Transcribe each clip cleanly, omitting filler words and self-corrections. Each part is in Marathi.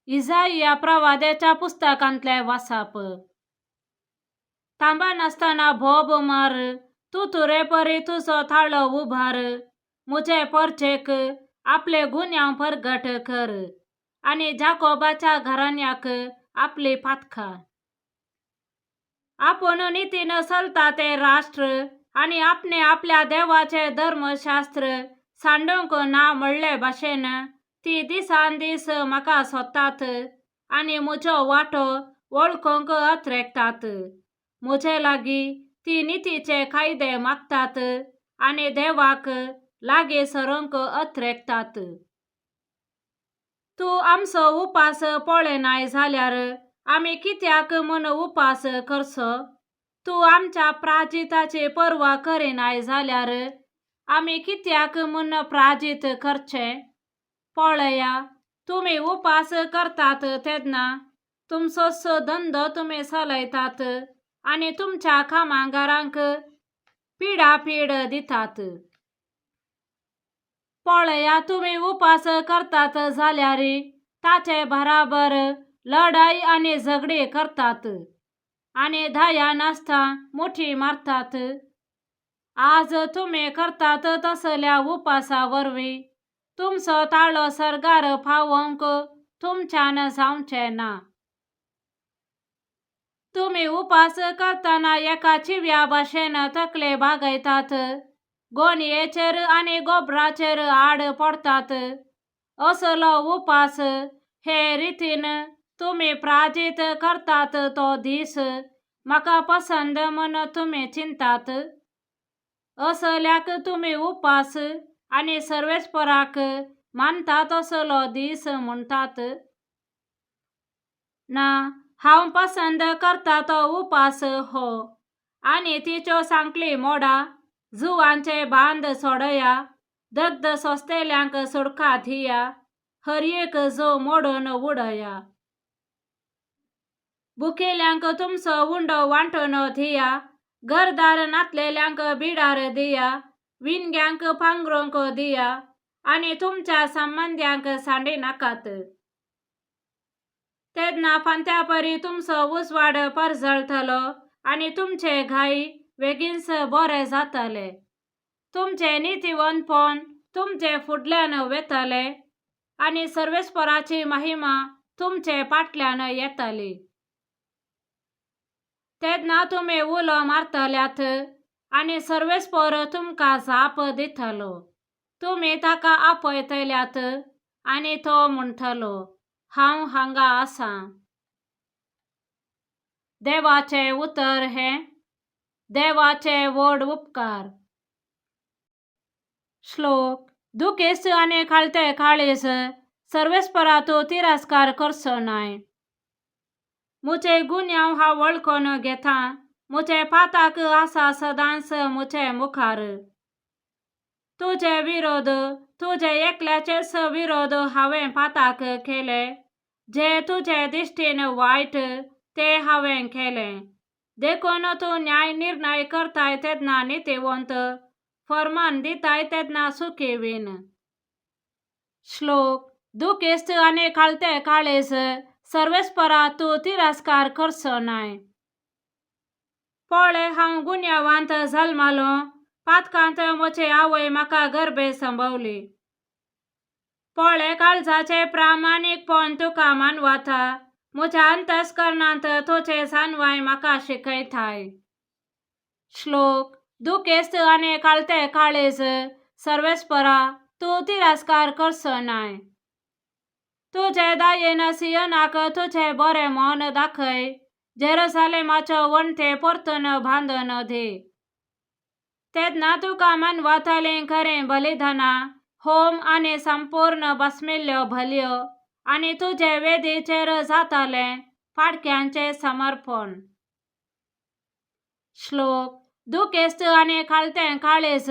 इसाया प्रवाद्याच्या पुस्तकांतले वाचप. तांबा नासतना भोब मार, तू तुरे परी तुजो थाळो उभार. मुझे परचेक आपले गुन्यांव परगट कर, आणि जाकोबाच्या घराण्याक आपली पातखा. आपण नीतीनं चलता ते राष्ट्र, आणि आपणे आपल्या देवाचे धर्मशास्त्र सांडूंक ना म्हणले भाशेन ती दिसान दीस म्हाका सोदतात, आणि म्हजो वाटो वळखूंक अत्रेकतात. म्हजे लागीं ती नितीचे कायदे मागतात, आणि देवाक लागीं सरूंक अत्रेकतात. तू आमचो उपास पळयनाय जाल्यार आमी कित्याक म्हूण उपास करचो? तू आमच्या प्राजिताची पर्वा करिनाय जाल्यार आमी कित्याक म्हूण प्राजीत करचे? पळया, तुमी उपास करतात तेन्ना तुमचोच धंदो तुमी चलयतात, आणि तुमच्या कामागारांक पिडापीड दितात. पळया, तुमी उपास करतात जाल्यार ताचे बराबर लढाई आणि झगडी करतात, आणि दया नासता मुठी मारतात. आज तुमी करतात तसल्या उपासा वरवीं तुमचो ताळो सरकार फावोंक तुमच्यान जावचे ना. तुमी उपास करतना एका चिव्या भाशेन तकले बागयतात, गोणयेचेर आणि गोबराचेर आड पडतात. असलो उपास हे रितीन तुमी प्राजीत करतात तो दीस म्हाका पसंद म्हूण तुमी चिंतात. असल्याक तुमी उपास आणि सर्वेस्पराक मानतात असलो दीस म्हणटात. ना, हांव पसंद करता तो उपास हो, आणि तिच्यो सांकली मोडा, जुवांचे बांद सोडया, दग्ध सोंसतेल्यांक सुडका दिया, हरयेक जो मोडून उडया. भुकेल्यांक तुमचो उंडो वांटून दिया, घरदार नातलेल्यांक बिडार दिया, विणग्यांक पांघरूंक दिया, आणि तुमच्या संबंध्यांक सांडी नाकात. तेन्ना फांत्या परी तुमचो उजवाड परजळतलो, आणि तुमचे घाई बेगीनच बरे जातले. तुमचे नितीवंतपण तुमचे फुडल्यान वेतले, आणि सर्वेस्पराची महिमा तुमचे फाटल्यान येतली. तेन्ना तुमी उलो मारतल्यात, आणि सर्वेस्पर तुमकां जाप दितलो. तुमी ताका आपयतल्यात, आणि तो म्हणटलो, हांव हांगा आसां. देवाचे उतर हे देवाचे व्हड उपकार. श्लोक. दुखेस्त आणि खालते काळीज सर्वेस्परा तू तिरस्कार करचो नाय. मुझे गुन्यांव हांव वळखून घेता, मुझे पाताक आसा सदांच मुझे मुखार. तुझे विरोध, तुझे एकल्याचेच विरोध हांवें पाताक केले. जे तुझे दिश्टीन वायट ते हांवें केले. देखून तू न्याय निर्णय करताय तेन्ना नितीवंत, फर्मान दिताय तेन्ना सुखी विन. श्लोक. दुखेस्त आणि खालते काळीज सर्वेस्परा तू तिरस्कार करचो नाय. पळय, हांव गुन्यांवांत जल्मालो, पातकांत म्हजी आवय म्हाका गर्भे संभोवली. पळय, काळजाचे प्रामाणिकपण तुका मानवता, म्हज्या अंतस्करणांत तुझे जाणवाय म्हाका शिकयताय. श्लोक. दुखेस्त आणि खालते काळीज सर्वेस्परा तू तिरस्कार करचो नाय. तुझे दयेन सियोनाक तुझे बरे मोन दाखय, जेरुसलेमाच्यो वणटे परतून बांदून दी. तेन्ना तुका मानवतलीं खरीं बलिदानां, होम आणि संपूर्ण भस्मिल्ल्यो बल्यो, आणि तुझे वेदीचेर जातलें फाटक्यांचे समर्पण. श्लोक. दुखेस्त आणि खालते काळीज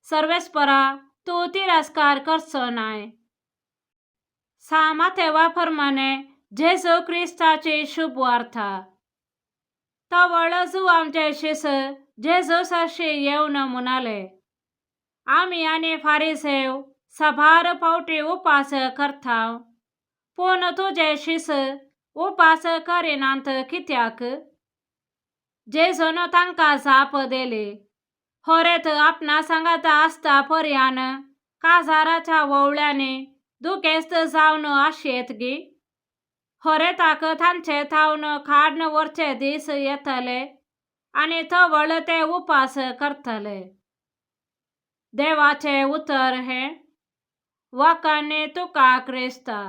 सर्वेस्परा तू तिरस्कार करचो नाय. सामाथेवा प्रमाणे जेजू क्रिस्ताची शुभ वार्ता. तवळ जुवांचे शिस जेजू साशी येवन म्हणाले, आमी आणि फारिसेव साबार फावटी उपास करताव, पूण तुझे शिस उपास करिनात कित्याक? जेजून तांकां जाप दिली, होरेत आपणा सांगात आसता पर्यान काजाराच्या वळल्याने दुखेस्त जावन आशेत गी. होरेताक तांचे थावन खाडन वरचे दीस येतले आनी तवळ ते उपास करतले. देवाचे उतर हे वाकाने तुका क्रिस्ता.